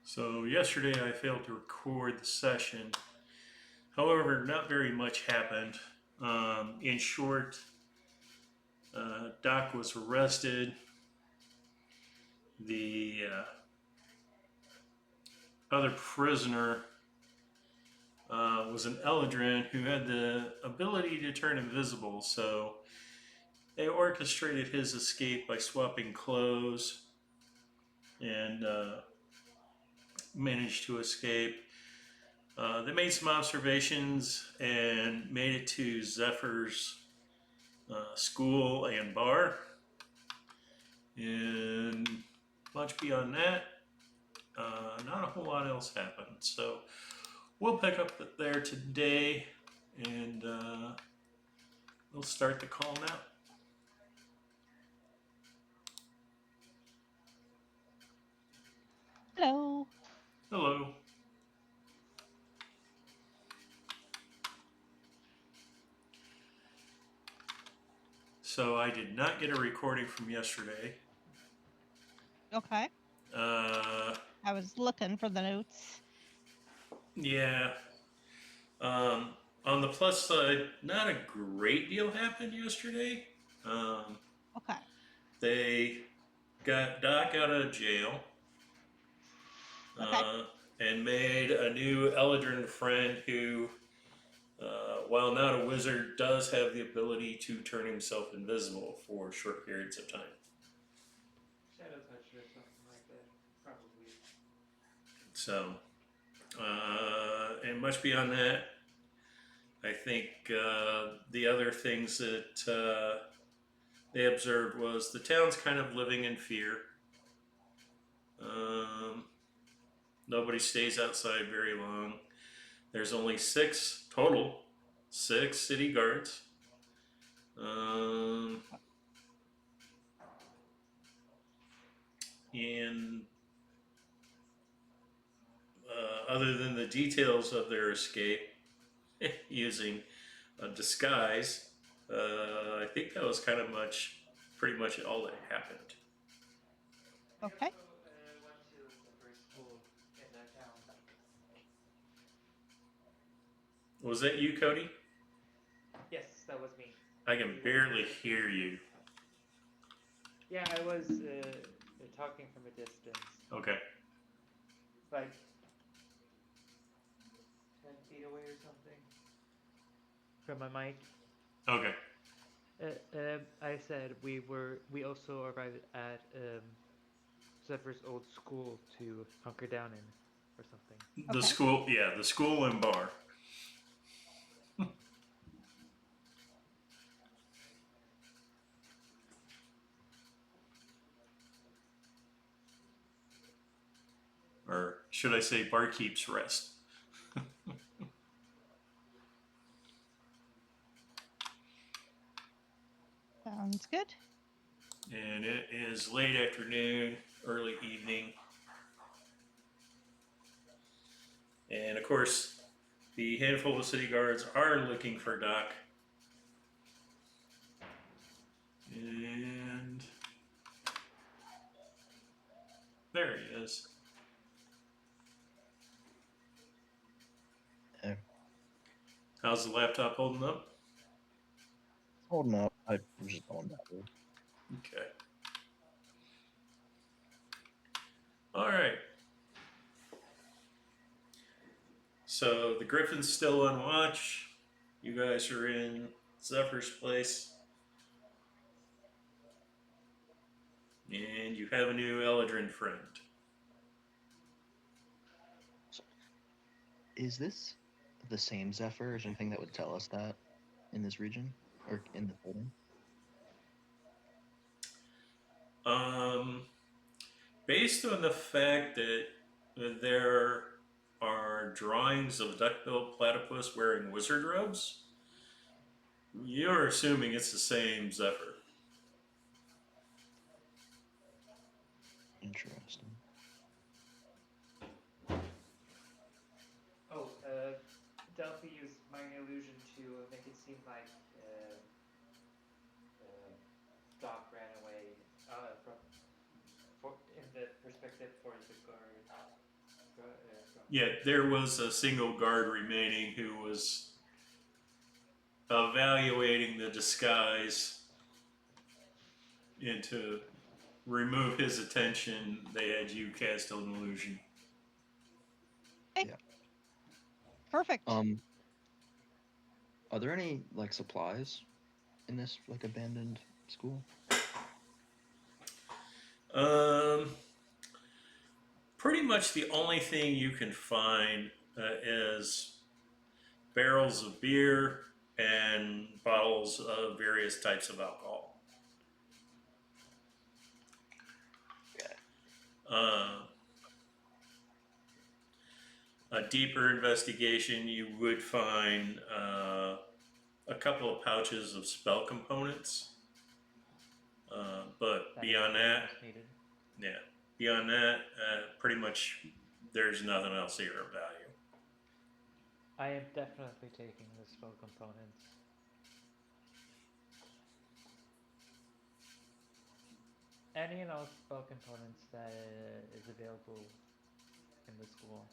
So yesterday I failed to record the session. However, not very much happened. In short, Doc was arrested. The other prisoner was an Eldrin who had the ability to turn invisible. So they orchestrated his escape by swapping clothes and managed to escape. They made some observations and made it to Zephyr's school and bar. And much beyond that, not a whole lot else happened. So we'll pick up there today and we'll start the call now. Hello. Hello. So I did not get a recording from yesterday. Okay. Uh, I was looking for the notes. yeah. On the plus side, not a great deal happened yesterday. Okay. They got Doc out of jail Okay. and made a new Eldrin friend who, while not a wizard, does have the ability to turn himself invisible for short periods of time. Shadow touch or something like that, probably. So, and much beyond that, I think the other things that they observed was the town's kind of living in fear. Um, Nobody stays outside very long. There's only six total, six city guards. Um, and other than the details of their escape using a disguise, I think that was pretty much all that happened. Okay. We also went to the first school in that town. Was that you, Cody? Yes, that was me. I can barely hear you. Yeah, I was talking from a distance, Okay. like 10 feet away or something from my mic. Okay. I said we also arrived at Zephyr's old school to hunker down in, or something. The school, yeah, the school and bar. Or should I say barkeep's rest? Sounds good. And it is late afternoon, early evening. And of course, the handful of city guards are looking for Doc. And there he is. Yeah. How's the laptop holding up? It's holding up. I'm just going backward. Okay. All right. So the Griffin's still on watch. You guys are in Zephyr's place. And you have a new Eldrin friend. Is this the same Zephyr? Is there anything that would tell us that in this region or in the building? Based on the fact that there are drawings of duck-billed platypus wearing wizard robes, you're assuming it's the same Zephyr. Interesting. Oh, Delphi used minor illusion to make it seem like Doc ran away in the perspective for the guard. Yeah, there was a single guard remaining who was evaluating the disguise, and to remove his attention, they had you cast an illusion. Perfect. Are there any like supplies in this like abandoned school? Um, Pretty much the only thing you can find is barrels of beer and bottles of various types of alcohol. Uh, a deeper investigation, you would find a couple of pouches of spell components. But That is beyond that, most needed. yeah, beyond that, pretty much there's nothing else here of value. I am definitely taking the spell components. Any and all spell components that is available in the school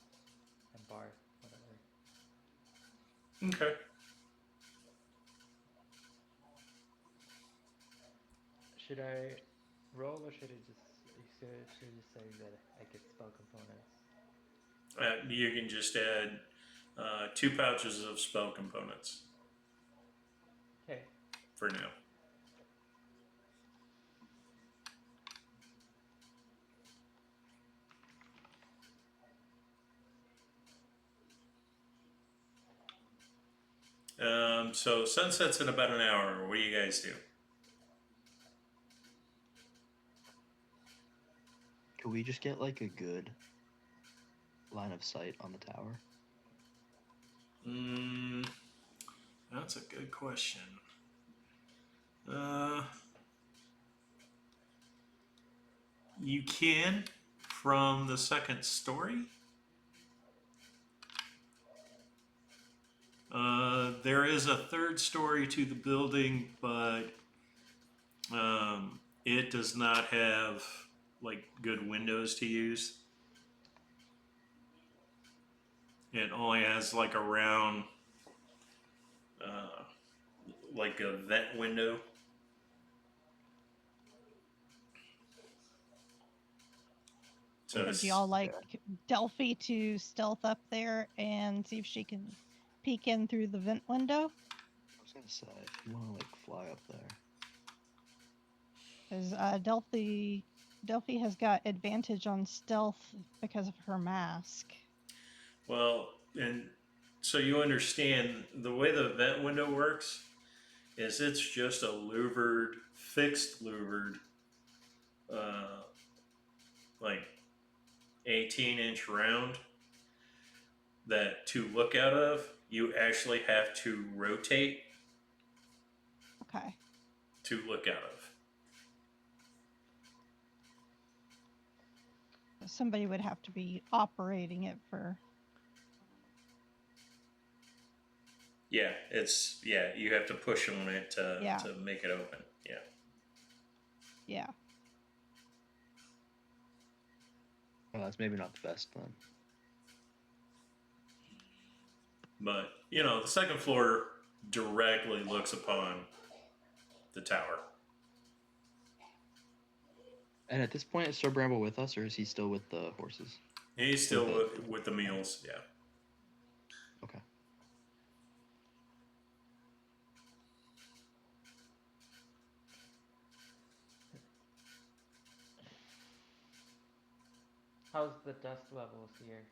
and bar, whatever. Okay. Should I roll or should I just say that I get spell components? You can just add 2 pouches of spell components Okay. for now. So sunset's in about an hour. What do you guys do? Could we just get like a good line of sight on the tower? That's a good question. You can from the second story. There is a third story to the building, but it does not have like good windows to use. It only has like a round, like a vent window. So Would it's, y'all like Delphi to stealth up there and see if she can peek in through the vent window? I was gonna say, if you want to like fly up there. Because Delphi has got advantage on stealth because of her mask. well, and so you understand the way the vent window works is it's just a louvered, fixed louvered, like 18-inch round that to look out of, you actually have to rotate Okay. to look out of. Somebody would have to be operating it for. Yeah, you have to push on it Yeah. to make it open. Yeah. Yeah. Oh, that's maybe not the best then. But, the second floor directly looks upon the tower. And at this point, is Sir Bramble with us, or is he still with the horses? He's still with the meals, yeah. Okay. How's the dust levels here?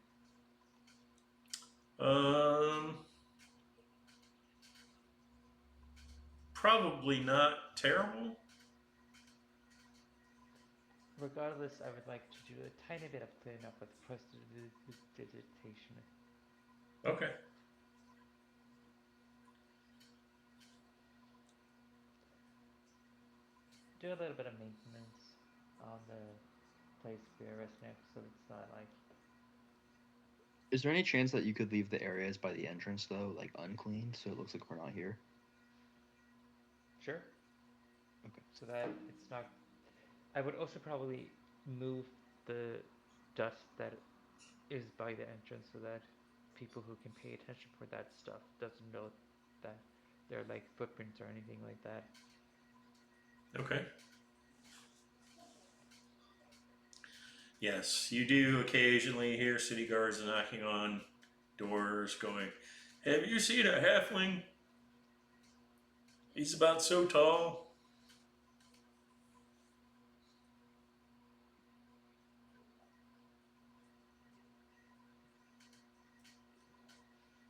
Probably not terrible. Regardless, I would like to do a tiny bit of cleanup with prestidigitation. Okay. Do a little bit of maintenance on the place we are resting at, so it's not like. Is there any chance that you could leave the areas by the entrance though, like uncleaned, so it looks like we're not here? Sure. Okay. So that it's not. I would also probably move the dust that is by the entrance so that people who can pay attention for that stuff doesn't know that there are like footprints or anything like that. Okay. Yes, you do occasionally hear city guards knocking on doors going, "Have you seen a halfling? He's about so tall."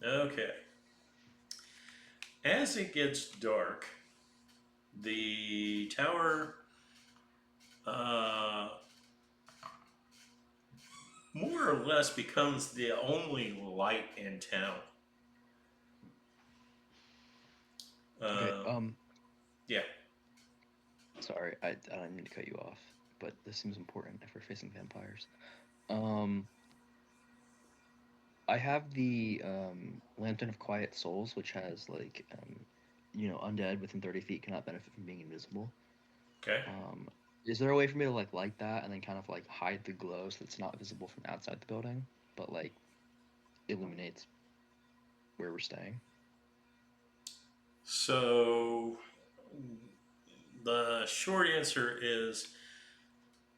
Okay. As it gets dark, the tower uh, more or less becomes the only light in town. Okay. Yeah. Sorry, I don't mean to cut you off, but this seems important if we're facing vampires. Um, I have the Lantern of Quiet Souls, which has like undead within 30 feet cannot benefit from being invisible. Okay. Is there a way for me to like light that and then kind of like hide the glow so it's not visible from outside the building, but like illuminates where we're staying? So the short answer is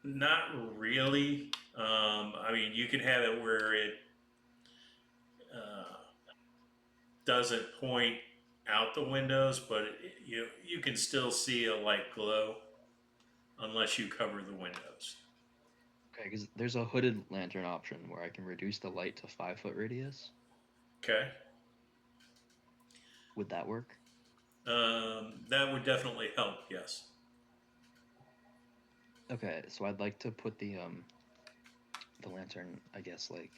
not really. I mean, you can have it where it uh, doesn't point out the windows, but you can still see a light glow unless you cover the windows. Okay, because there's a hooded lantern option where I can reduce the light to 5 foot radius. Okay. Would that work? That would definitely help. Yes. Okay, so I'd like to put the lantern, I guess, like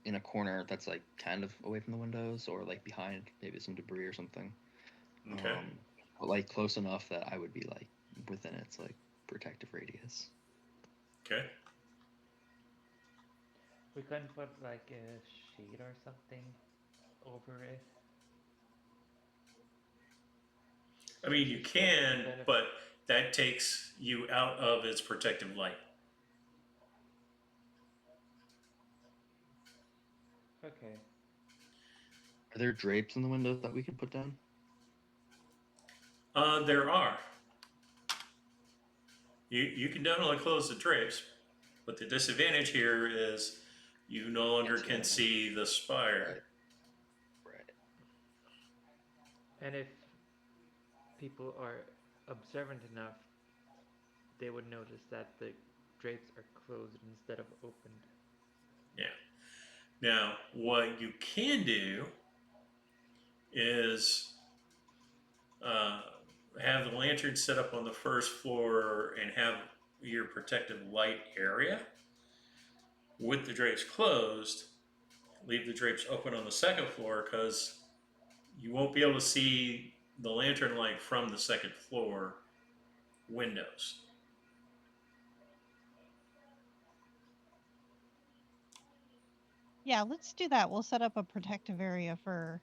in a corner that's like kind of away from the windows or like behind maybe some debris or something. Okay. But like close enough that I would be like within its like protective radius. Okay. We couldn't put like a sheet or something over it. I mean, you To still can, benefit. but that takes you out of its protective light. Okay. Are there drapes in the windows that we can put down? There are. You can definitely close the drapes, but the disadvantage here is you no longer Can't see can anything. see the spire. Right. And if people are observant enough, they would notice that the drapes are closed instead of opened. Yeah. Now, what you can do is uh, have the lantern set up on the first floor and have your protective light area with the drapes closed. Leave the drapes open on the second floor because you won't be able to see the lantern light from the second floor windows. Yeah, let's do that. We'll set up a protective area for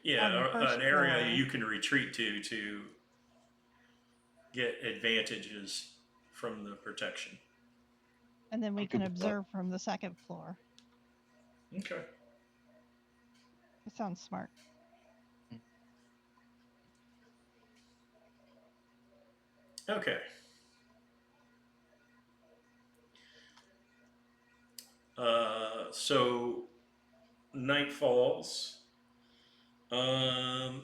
on the Yeah, first an area floor, you can retreat to get advantages from the protection. and then we I'm can good with that. observe from the second floor. Okay. That sounds smart. Okay. So night falls, and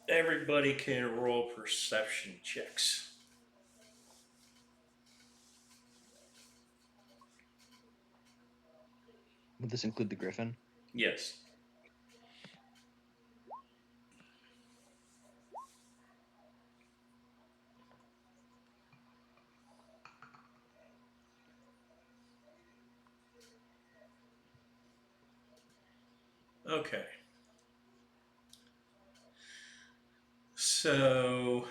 everybody can roll perception checks. Would this include the griffin? Yes. Okay. So,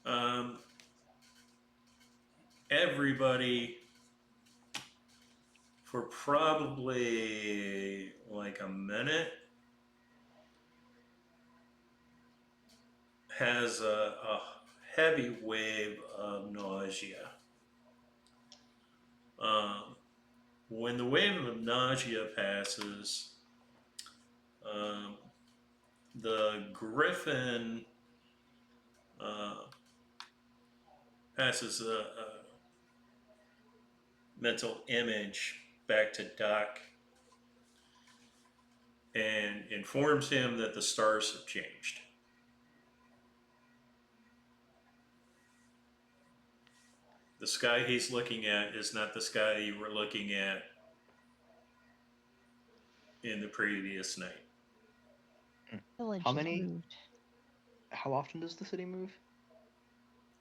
um, everybody for probably like a minute has a heavy wave of nausea. Um, when the wave of nausea passes, um, the griffin uh, passes a mental image back to Doc and informs him that the stars have changed. The sky he's looking at is not the sky you were looking at in the previous night. Village How has many? moved. How often does the city move?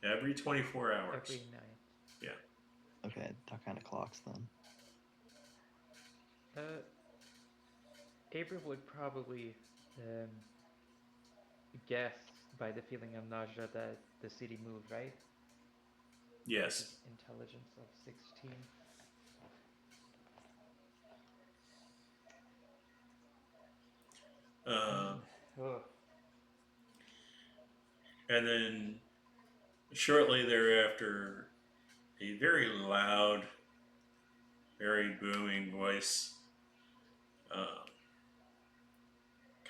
Every 24 hours. Every night. Yeah. Okay, that kind of clocks then. April would probably guess by the feeling of nausea that the city moved, right? Yes. Intelligence of 16. Oh, And then shortly thereafter, a very loud, very booming voice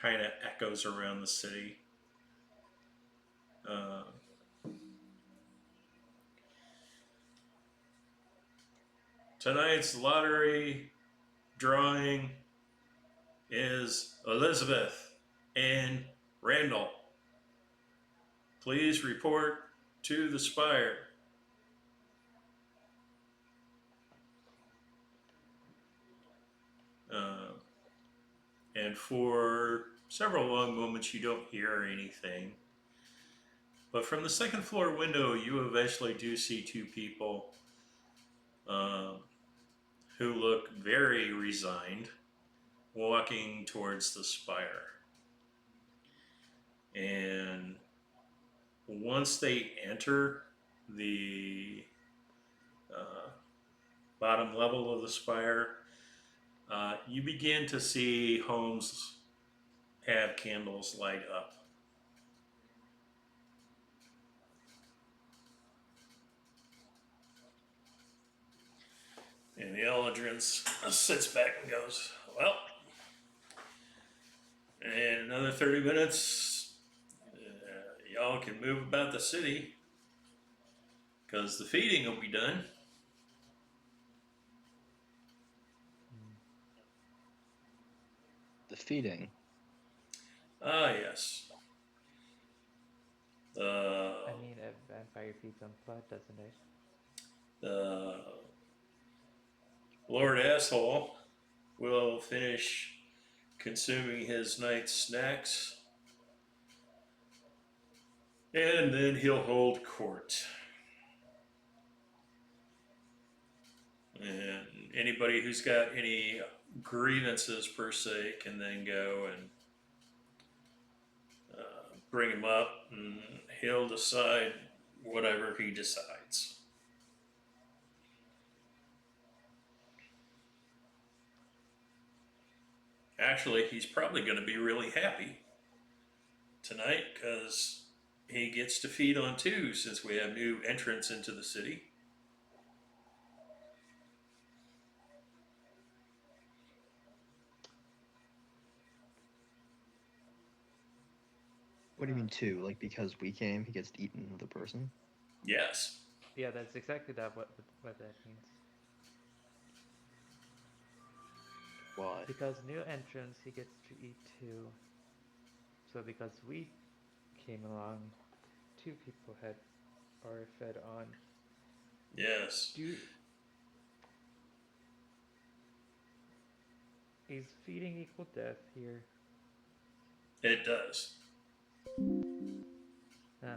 kind of echoes around the city. Uh, tonight's lottery drawing is Elizabeth and Randall. Please report to the spire. And for several long moments, you don't hear anything. But from the second floor window, you eventually do see two people um, who look very resigned walking towards the spire. And once they enter the bottom level of the spire, you begin to see homes have candles light up. And the Eldrin sits back and goes, well, in another 30 minutes, y'all can move about the city because the feeding will be done. The feeding. Ah, yes. I mean, a vampire feeds on blood, doesn't it? The Lord Asshole will finish consuming his night's snacks, and then he'll hold court. And anybody who's got any grievances per se can then go and bring him up, and he'll decide whatever he decides. Actually, he's probably going to be really happy tonight because he gets to feed on two since we have new entrants into the city. What do you mean two? Like because we came, he gets eaten with a person? Yes. Yeah, that's exactly what that means. Why? Because new entrants, he gets to eat two. So because we came along, two people are fed on. Yes. Is feeding equal death here? It does. Ah.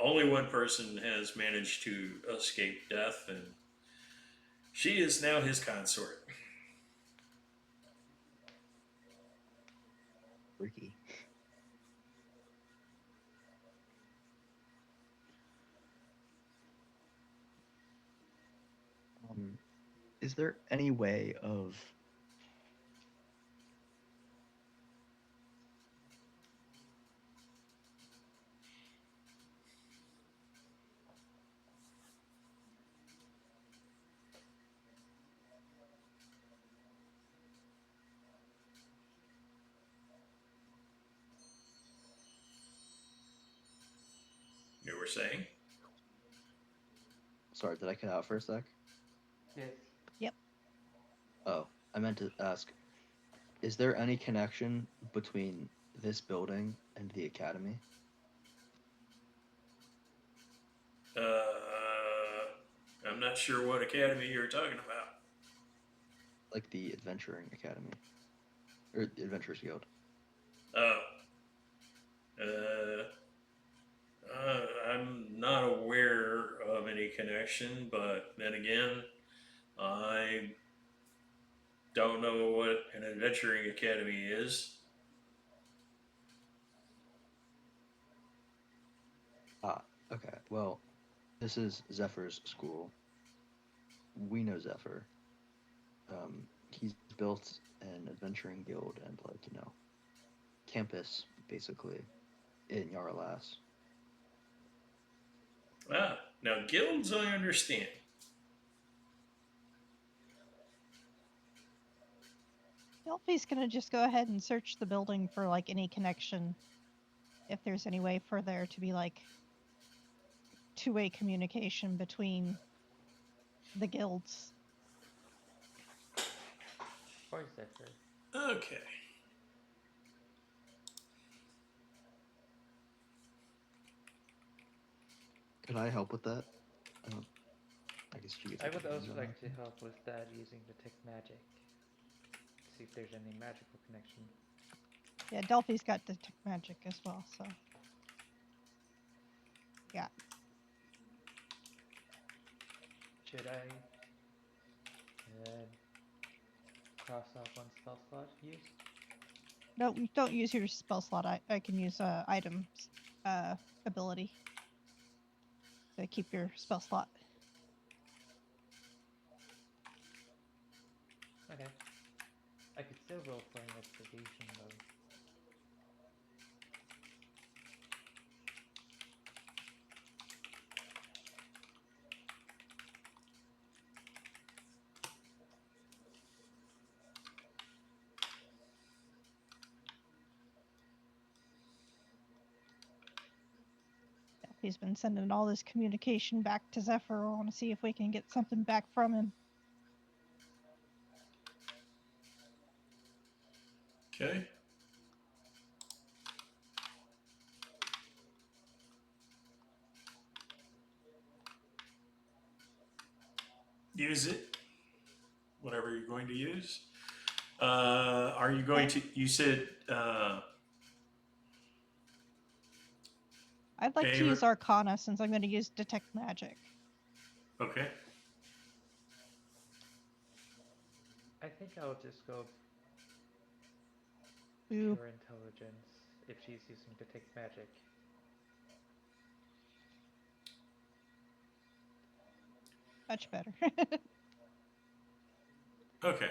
Only one person has managed to escape death, and she is now his consort. Freaky. Is there any way of were saying. Sorry, did I cut out for a sec? Yes. Yep. Oh, I meant to ask, is there any connection between this building and the academy? I'm not sure what academy you're talking about. Like the Adventuring Academy? Or the Adventurers Guild? Oh. I'm not aware of any connection, but then again, I don't know what an adventuring academy is. Ah, okay. Well, this is Zephyr's school. We know Zephyr. He's built an adventuring guild and, like, campus, basically, in Yarlass. Ah, now guilds I understand. Delphi's gonna just go ahead and search the building for like any connection, if there's any way for there to be like two-way communication between the guilds. Or Zephyr. Okay. Could I help with that? I guess you could I take would advantage also of like that. to help with that using detect magic. See if there's any magical connection. Yeah, Delphi's got detect magic as well, so yeah. Should I cross off one spell slot used? No, don't use your spell slot. I can use item ability to keep your spell slot. Okay. I could still roll for investigation though. He's been sending all this communication back to Zephyr. I want to see if we can get something back from him. Okay. Use it. Whatever you're going to use. Are you going to? You said. I'd like to use Arcana since I'm going to use detect magic. Okay. I think I'll just go Ooh, pure intelligence if she's using detect magic. much better. Okay.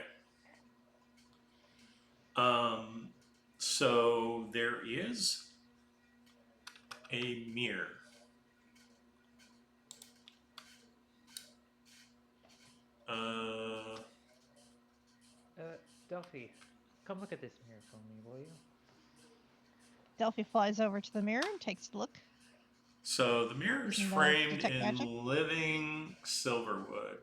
So there is a mirror. Uh, Delphi, come look at this mirror for me, will you? Delphi flies over to the mirror and takes a look. so the mirror is Using the framed detect in magic? living silverwood.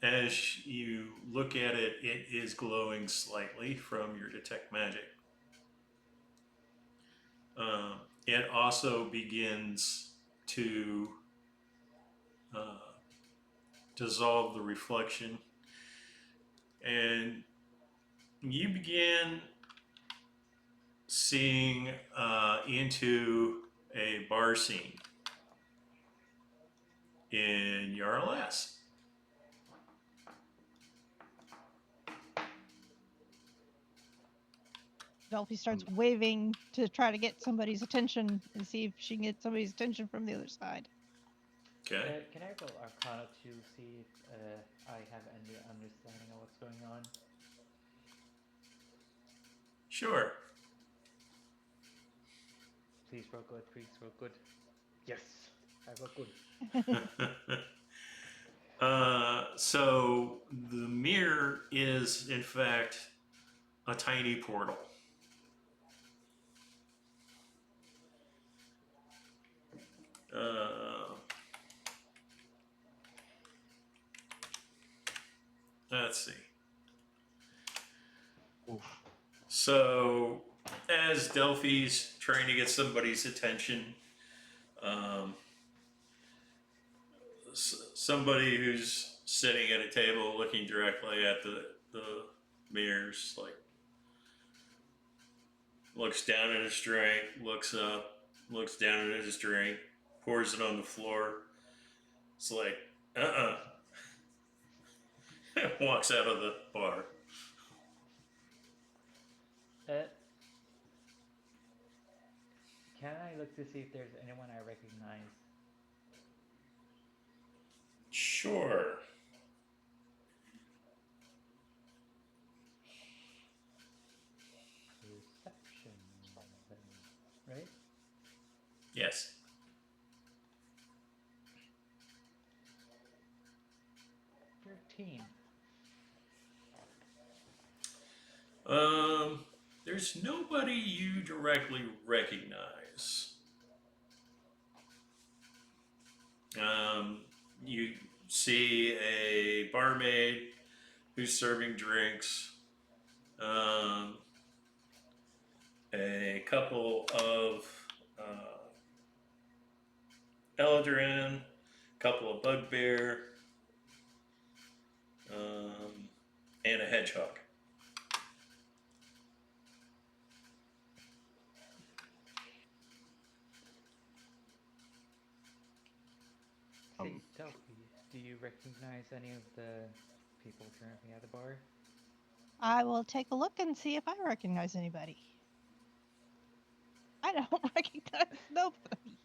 As you look at it, it is glowing slightly from your detect magic. It also begins to dissolve the reflection, and you begin seeing into a bar scene in Yarlass. Delphi starts waving to try to get somebody's attention and see if she can get somebody's attention from the other side. Okay. Can I roll Arcana to see if I have any understanding of what's going on? Sure. Please roll good, please roll good. Yes, I roll good. So the mirror is, in fact, a tiny portal. Let's see. Oof. So, as Delphi's trying to get somebody's attention, um, somebody who's sitting at a table looking directly at the mirrors, like, looks down at his drink, looks up, looks down at his drink, pours it on the floor. It's like, walks out of the bar. Can I look to see if there's anyone I recognize? Sure. Perception, then, right? Yes. 13. There's nobody you directly recognize. You see a barmaid who's serving drinks. A couple of Eldrin, a couple of bugbear, and a hedgehog. Hey, Delphi, do you recognize any of the people currently at the bar? I will take a look and see if I recognize anybody. I don't recognize nobody.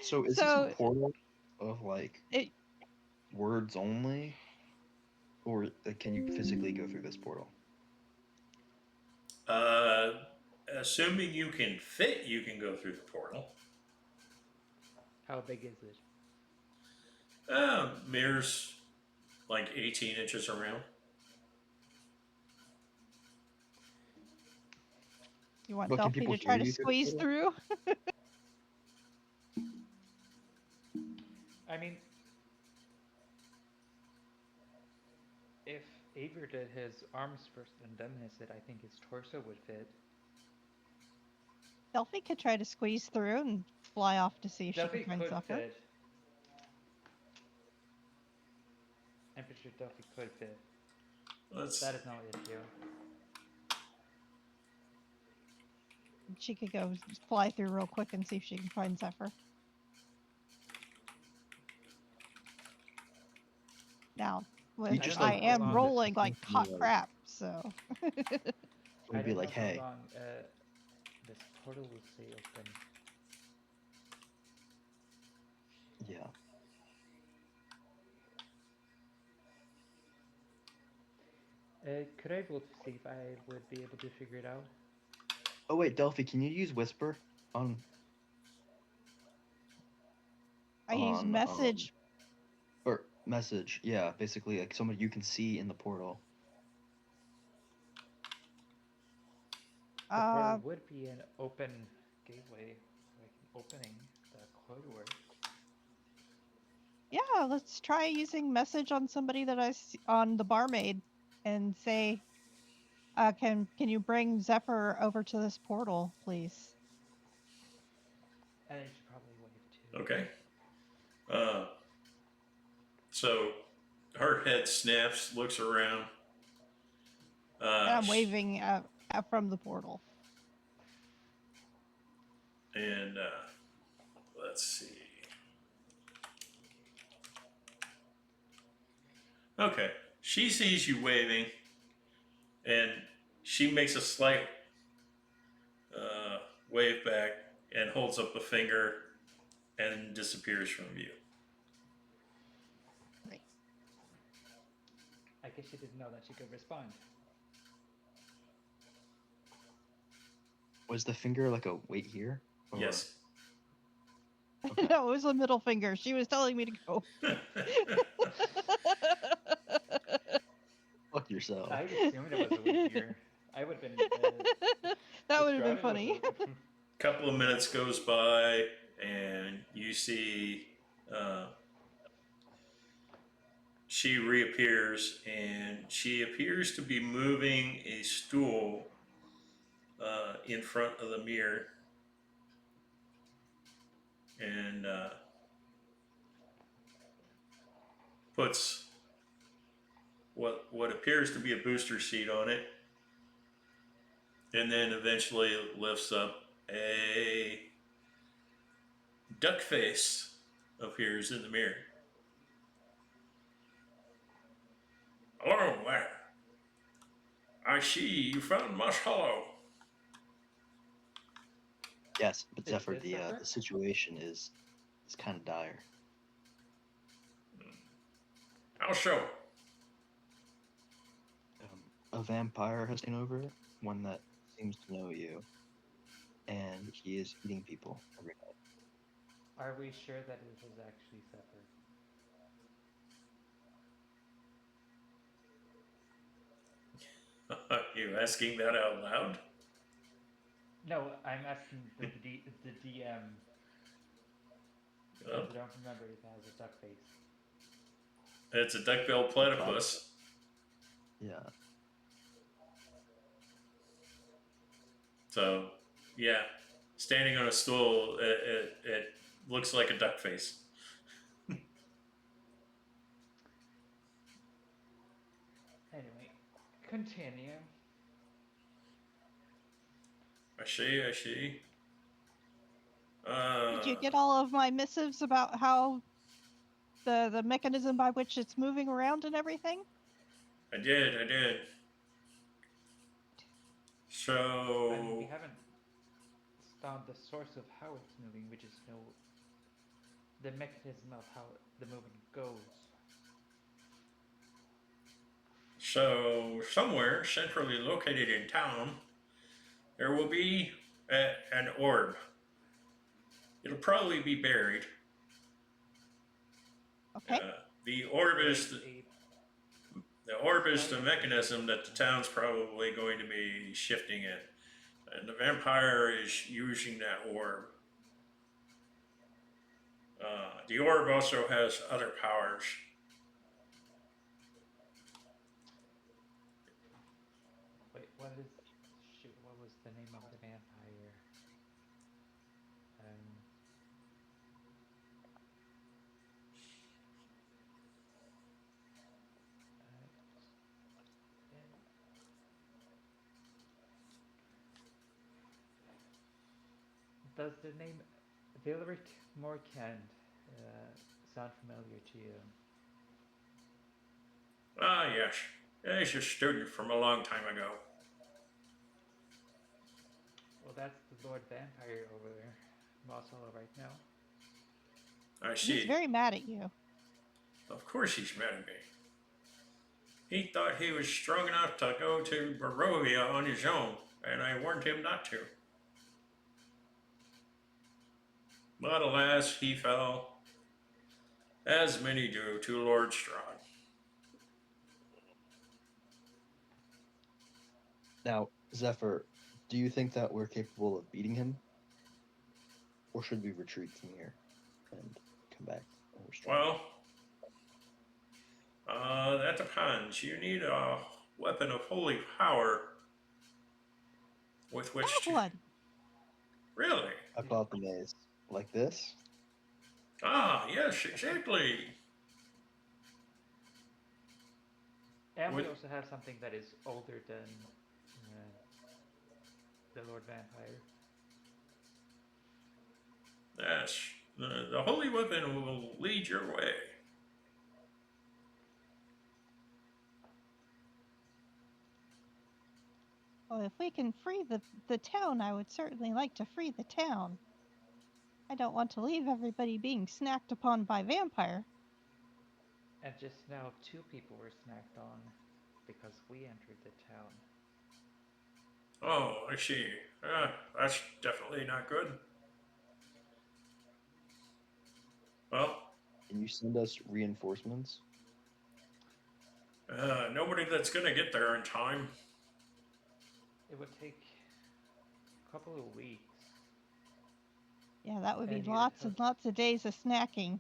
So is this a portal of like words only, or can you physically go through this portal? Assuming you can fit, you can go through the portal. How big is it? Mirrors like 18 inches around. You want But can Delphi people to try hear to you through the squeeze portal? through? I mean, if Aver did his arms first and then his head, I think his torso would fit. Delphi could try to squeeze through and fly off to see if Delphi she can find could Zephyr. fit. I'm pretty sure Delphi could fit. That is not an issue. She could go fly through real quick and see if she can find Zephyr. Now, I am rolling like hot crap, so. We'd be like, hey. How long this portal will stay open. Yeah. Could I roll to see if I would be able to figure it out? Oh wait, Delphi, can you use Whisper on? I use message. Or message, yeah, basically like someone you can see in the portal. The portal would be an open gateway, like an opening that could work. Yeah, let's try using message on somebody that I see, on the barmaid, and say, can you bring Zephyr over to this portal, please? And I should probably wave too. Okay. So her head snaps, looks around. And I'm waving from the portal. And let's see. Okay. She sees you waving, and she makes a slight wave back and holds up a finger and disappears from view. Right. I guess she didn't know that she could respond. Was the finger like a wait here? Or... Yes. Okay. No, it was a middle finger. She was telling me to go. Fuck yourself. I assumed it was a wait here. I would have been. That would have been funny. Couple of minutes goes by, and you see she reappears, and she appears to be moving a stool in front of the mirror, and puts what appears to be a booster seat on it, and then eventually lifts up a duck face, appears in the mirror. Hello there. I see you found Moss Hollow. Yes, but Is Zephyr, this Zephyr? the situation is kind of dire. How so? A vampire has taken over, one that seems to know you, and he is eating people every night. Are we sure that it is actually Zephyr? Are you asking that out loud? No, I'm asking the DM. Because I don't remember if it has a duck face. It's a duck-billed platypus. Yeah. So, yeah, standing on a stool, it looks like a duck face. Anyway, continue. I see, I see. Did you get all of my missives about how the mechanism by which it's moving around and everything? I did. So, I mean, we haven't found the source of how it's moving. We just know the mechanism of how the movement goes. so somewhere centrally located in town, there will be an orb. It'll probably be buried. Okay. The orb is the mechanism that the town's probably going to be shifting in, and the vampire is using that orb. The orb also has other powers. Wait, what was the name of the vampire? Does the name Vilric Morkand sound familiar to you? Ah, yes. He's a student from a long time ago. Well, that's the Lord Vampire over there, Moss Hollow right now. I see. He's very mad at you. Of course he's mad at me. He thought he was strong enough to go to Barovia on his own, and I warned him not to. But alas, he fell, as many do, to Lord Strahd. Now, Zephyr, do you think that we're capable of beating him? Or should we retreat from here and come back when we're strong? Well, that depends. You need a weapon of holy power with which Have to... one. Really? I call it the maze. Like this? Ah, yes, exactly. And we What- also have something that is older than the Lord Vampire. Yes, the holy weapon will lead your way. Well, if we can free the town, I would certainly like to free the town. I don't want to leave everybody being snacked upon by vampire. And just now, 2 people were snacked on because we entered the town. Oh, I see. That's definitely not good. Well, Can you send us reinforcements? nobody that's gonna get there in time. It would take a couple of weeks. Yeah, that would be And you'd lots have, and lots of days of snacking.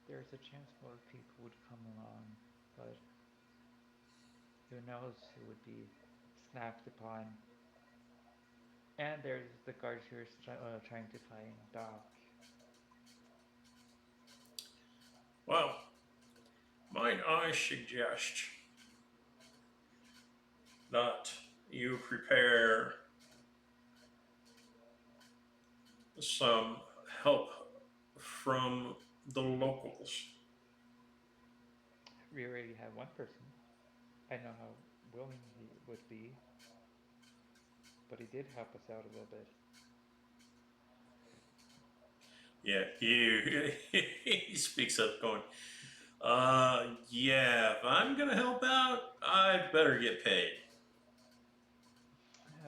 there's a chance more people would come along, but who knows who would be snapped upon. And there's the Garchers trying to find Doc. Well, might I suggest that you prepare some help from the locals? We already have one person. I know how willing he would be, but he did help us out a little bit. Yeah, he speaks up, going, yeah, if I'm gonna help out, I better get paid.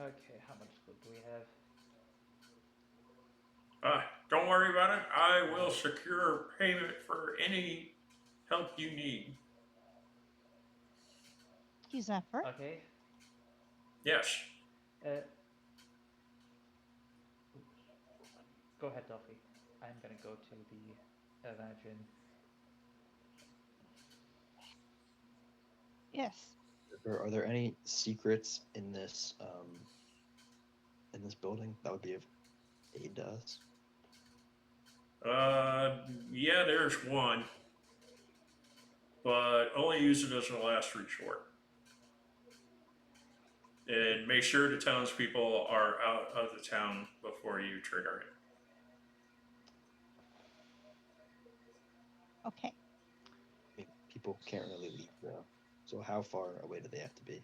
Okay, how much gold do we have? Don't worry about it. I will secure payment for any help you need. Thank you, Zephyr. Okay. Yes. Uh, Go ahead, Delphi. I'm gonna go to the Imagine. Yes. Are there any secrets in this building that would be of aid to us? Yeah, there's one, but only use it as a last resort. And make sure the townspeople are out of the town before you trigger it. Okay. I mean, people can't really leave though. So how far away do they have to be?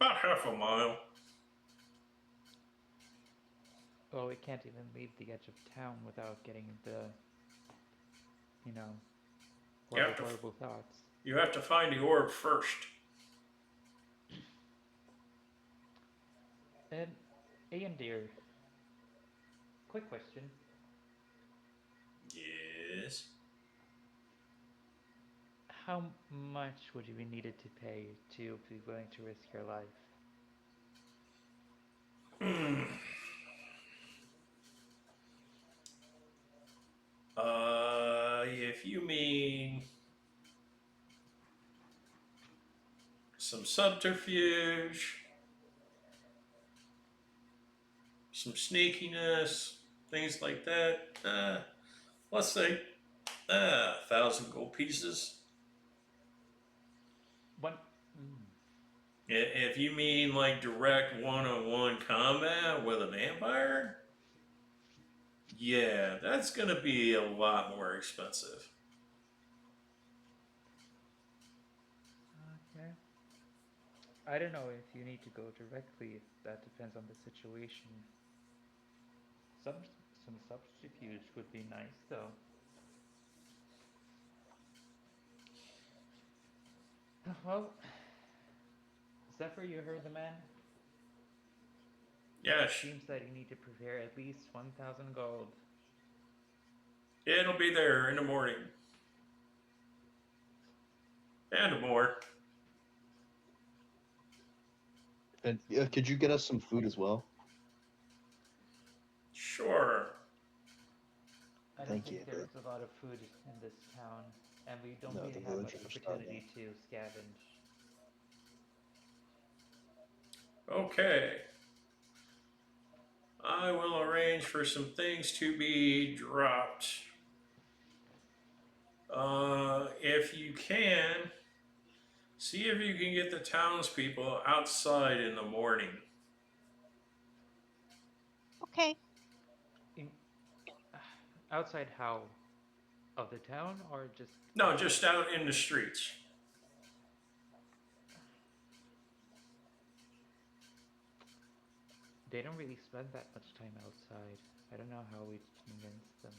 About half a mile. Well, we can't even leave the edge of town without getting the, you know, You have to, horrible thoughts. you have to find the orb first. And Ian dear, quick question. Yes. How much would you be needed to pay to be willing to risk your life? If you mean some subterfuge, some sneakiness, things like that, let's say 1,000 gold pieces. One. If you mean like direct one-on-one combat with a vampire, yeah, that's going to be a lot more expensive. Okay. I don't know if you need to go directly. That depends on the situation. Some some subterfuge would be nice, though. Well, Zephyr, you heard the man. Yes, Seems that you need to prepare at least 1,000 gold. it'll be there in the morning. And more. And could you get us some food as well? Sure. I don't Thank think you. there's a lot of food in this town, and we don't No, really the have much villagers are opportunity to scavenge. Okay. I will arrange for some things to be dropped. If you can, see if you can get the townspeople outside in the morning. Okay. In, outside how? Of the town, or just... No, just out in the streets. They don't really spend that much time outside. I don't know how we convince them.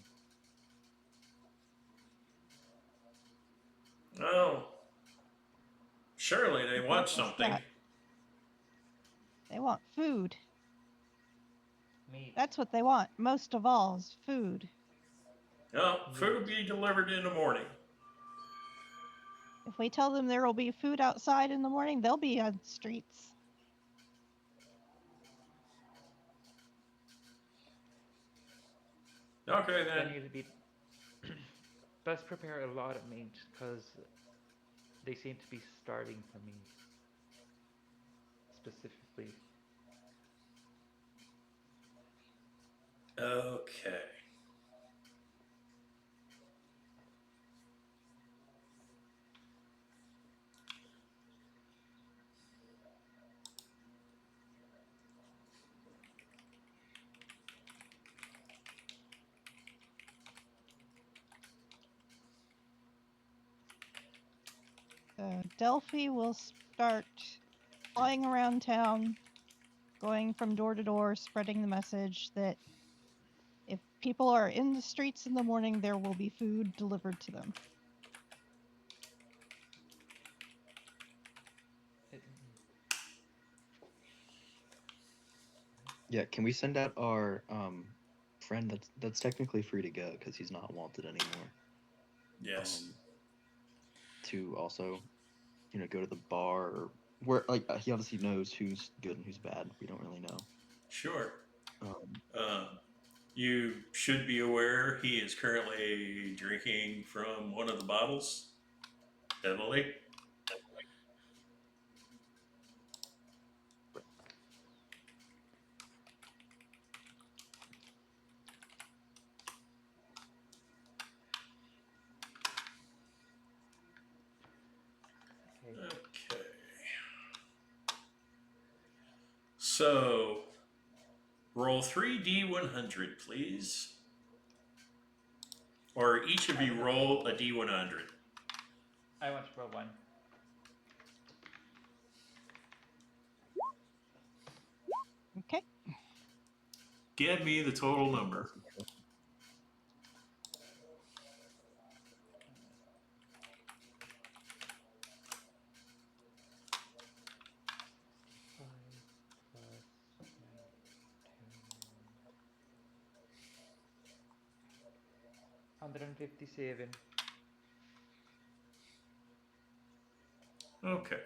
Oh, surely they want What's something. that? They want food. Meat. That's what they want most of all is food. No, food will be delivered in the morning. If If we tell them there will be food outside in the morning, they'll be on streets. Okay, Then then. it'll be. Let's prepare a lot of meat because they seem to be starving for meat. Specifically. Okay. So Delphi will start flying around town, going from door to door, spreading the message that if people are in the streets in the morning, there will be food delivered to them. It, Yeah, can we send out our friend that's technically free to go because he's not wanted anymore? Yes. To also, go to the bar or where he obviously knows who's good and who's bad. We don't really know. Sure. Um, You should be aware he is currently drinking from one of the bottles heavily. okay. Okay. So, roll 3d100, please. Or each of you roll a d100. I want to roll one. Okay. Give me the total number. Five plus 157. Okay.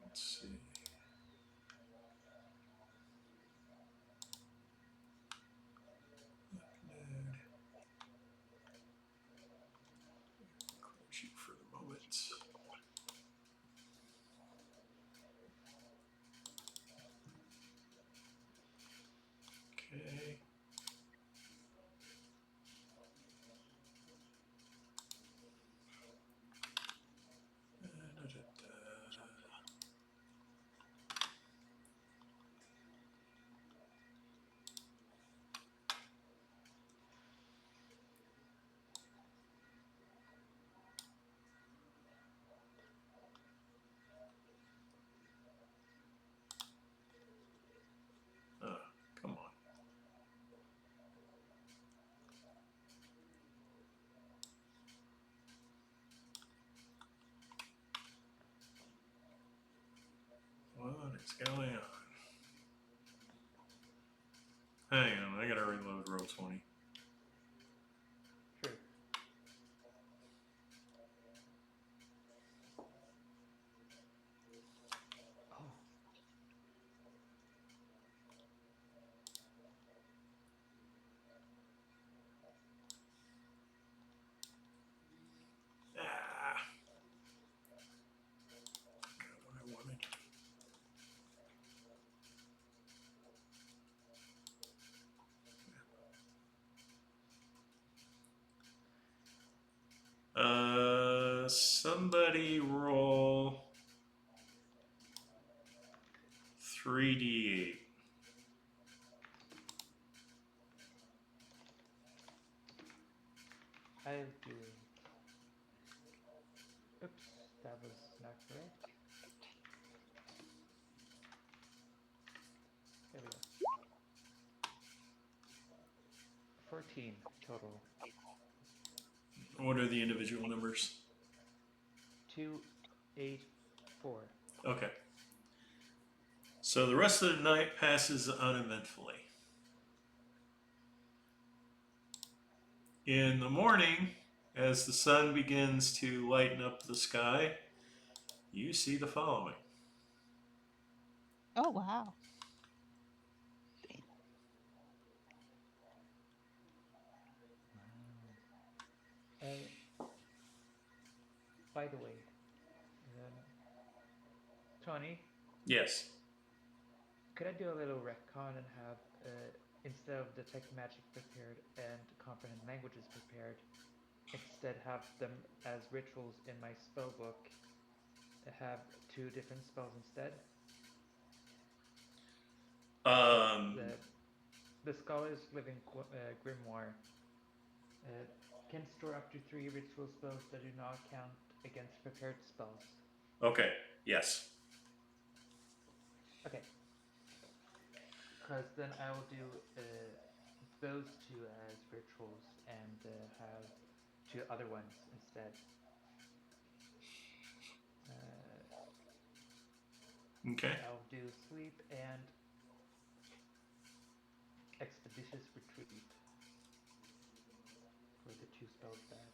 Let's see. Close you for the moment. Okay. Oh, come on. What is going on? Hang on, I gotta reload roll 20. Sure. Oh. Ah. Not what I wanted. Somebody roll 3d8. I'll do it. Oops, that was not correct. There we go. 14 total. What are the individual numbers? 2, 8, 4. Okay. So the rest of the night passes uneventfully. In the morning, as the sun begins to lighten up the sky, you see the following. Oh wow. Wow. By the way, um, Tony, Yes. could I do a little retcon and have, instead of detect magic prepared and comprehend languages prepared, instead have them as rituals in my spell book, have two different spells instead? Um, The Scholar's Living Grimoire uh, can store up to 3 ritual spells that do not count against prepared spells. okay. Yes. Okay, because then I will do those two as rituals and have 2 other ones instead. Okay. I'll do sleep and expeditious retreat for the 2 spells that.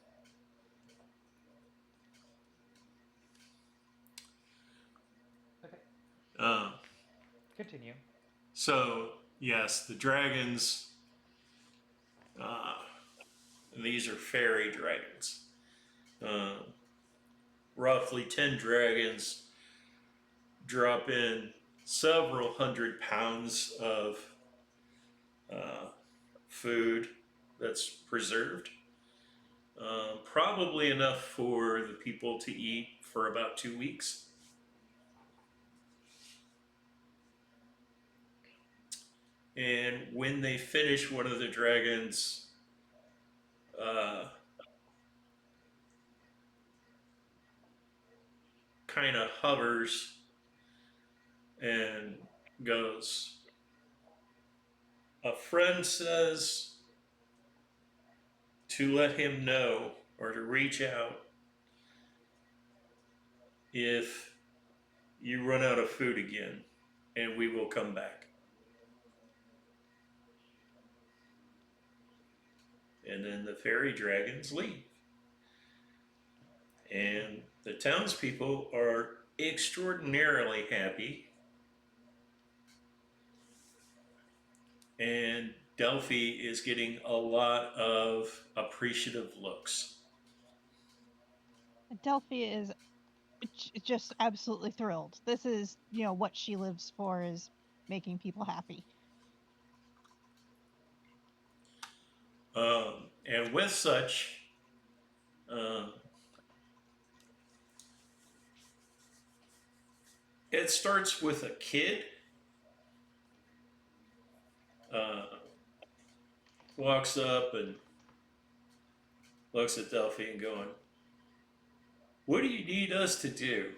Okay, Um, continue. so, yes, the dragons, uh, these are fairy dragons. Uh, Roughly 10 dragons drop in several hundred pounds of food that's preserved. Probably enough for the people to eat for about 2 weeks. And when they finish, one of the dragons kind of hovers and goes, "A friend says to let him know or to reach out if you run out of food again, and we will come back." And then the fairy dragons leave. And the townspeople are extraordinarily happy. And Delphi is getting a lot of appreciative looks. Delphi is just absolutely thrilled. This is, what she lives for, is making people happy. And with such, um, it starts with a kid uh, walks up and looks at Delphi and going, "What do you need us to do?"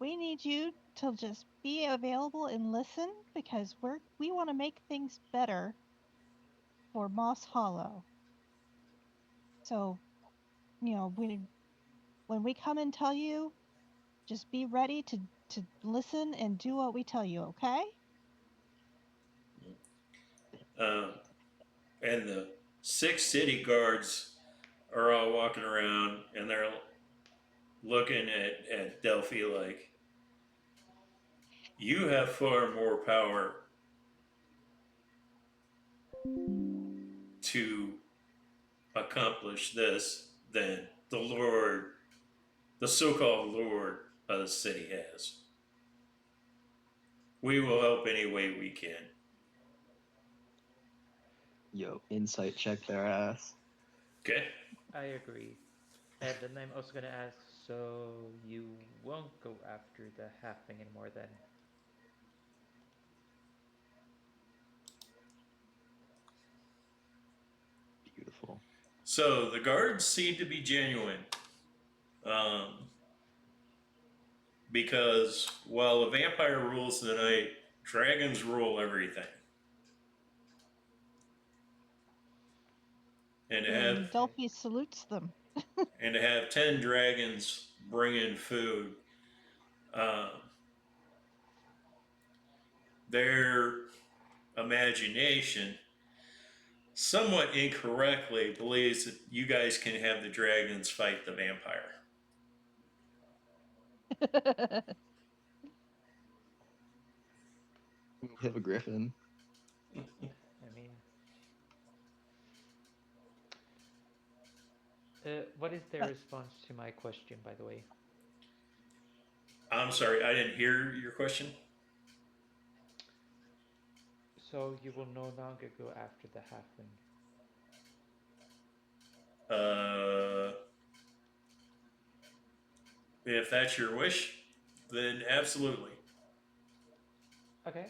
We need you to just be available and listen, because we want to make things better for Moss Hollow. So, when we come and tell you, just be ready to listen and do what we tell you, okay? Um, and the 6 city guards are all walking around and they're looking at Delphi like, "You have far more power to accomplish this than the Lord, the so called Lord of the city has. We will help any way we can." Yo, insight check their ass. Okay? I agree. And then I'm also gonna ask, so you won't go after the halfling anymore then? Beautiful. So the guards seem to be genuine. Um, because while a vampire rules the night, dragons rule everything. And to have And Delphi salutes them. 10 dragons bring in food, um, their imagination somewhat incorrectly believes that you guys can have the dragons fight the vampire. We have a griffin. I mean, what is their response to my question, by the way? I'm sorry, I didn't hear your question. So you will no longer go after the halfling. If that's your wish, then absolutely. Okay.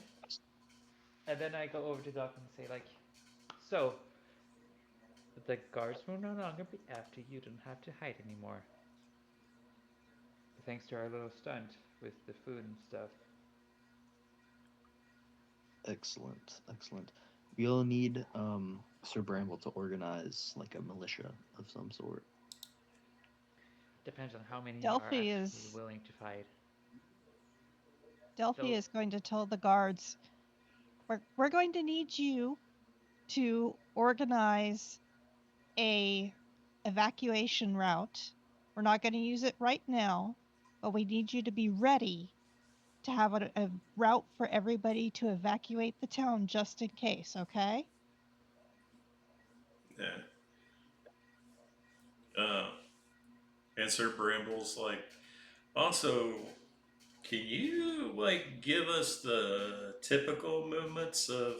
And then I go over to Doc and say, like, so the guards will no longer be after you. Don't have to hide anymore. Thanks to our little stunt with the food and stuff. Excellent, excellent. We'll need Sir Bramble to organize like a militia of some sort. Depends on how many are Delphi actually is willing to fight. Delphi So- is going to tell the guards, we're going to need you to organize a evacuation route. We're not going to use it right now, but we need you to be ready to have a route for everybody to evacuate the town just in case, okay? Yeah. And Sir Bramble's like, also, can you like give us the typical movements of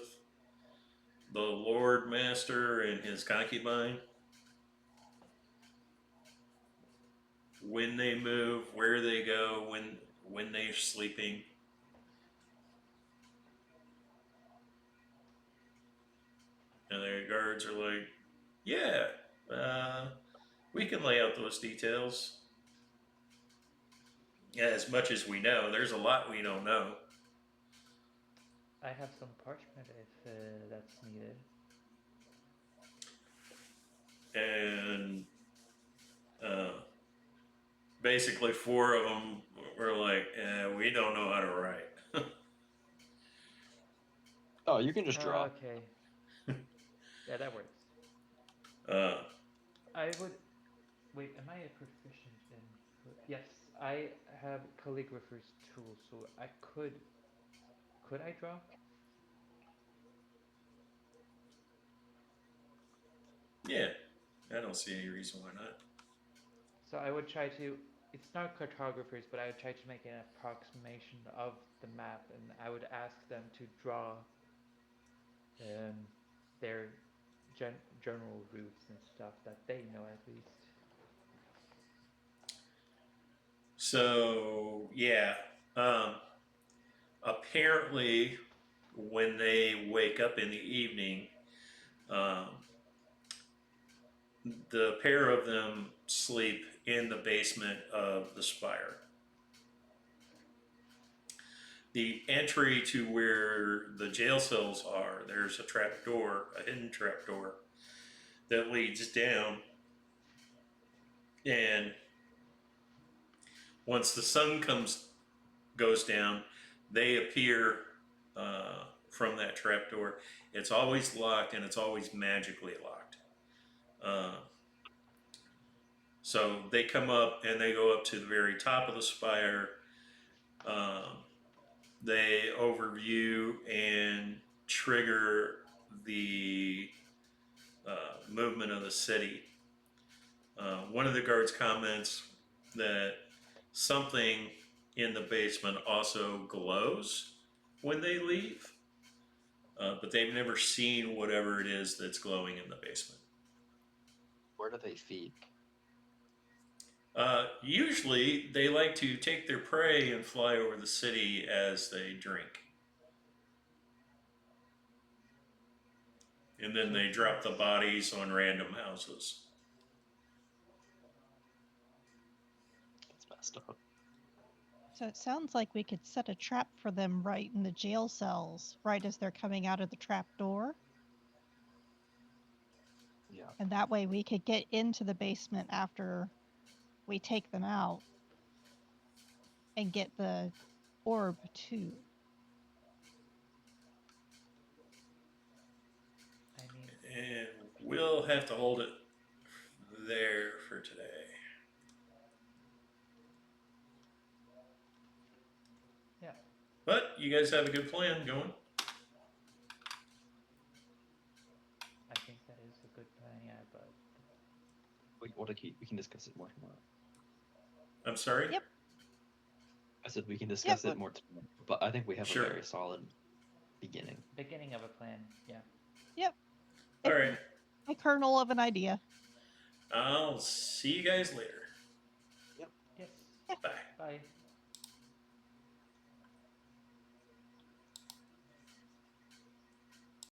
the Lord Master and his concubine? When they move, where they go, when they're sleeping. And the guards are like, yeah, we can lay out those details. Yeah, as much as we know, there's a lot we don't know. I have some parchment if that's needed. And basically, four of them were like, we don't know how to write. Oh, you can just draw. Okay. Yeah, that works. uh, I would. Wait, am I a proficient in. Yes, I have calligrapher's tool, so I could. Could I draw? yeah, I don't see any reason why not. So I would try to. It's not cartographers, but I would try to make an approximation of the map, and I would ask them to draw their general routes and stuff that they know at least. So, yeah. Apparently, when they wake up in the evening, um, the pair of them sleep in the basement of the spire. The entry to where the jail cells are, there's a trap door, a hidden trap door that leads down. And once the sun goes down, they appear from that trap door. It's always locked and it's always magically locked. So they come up and they go up to the very top of the spire. They overview and trigger the movement of the city. One of the guards comments that something in the basement also glows when they leave, but they've never seen whatever it is that's glowing in the basement. Where do they feed? Usually, they like to take their prey and fly over the city as they drink. And then they drop the bodies on random houses. That's messed up. So it sounds like we could set a trap for them right in the jail cells, right as they're coming out of the trap door. Yeah. And that way we could get into the basement after we take them out and get the orb too. I mean, And we'll have to hold it there for today. Yeah. But you guys have a good plan going. I think that is a good plan, yeah, but we can discuss it more tomorrow. I'm sorry? Yep. I said we can discuss Yep. it more tomorrow, but I think we have Sure. a very solid beginning. beginning of a plan, yeah. Yep. All right. A kernel of an idea. I'll see you guys later. Yes. Bye. Bye.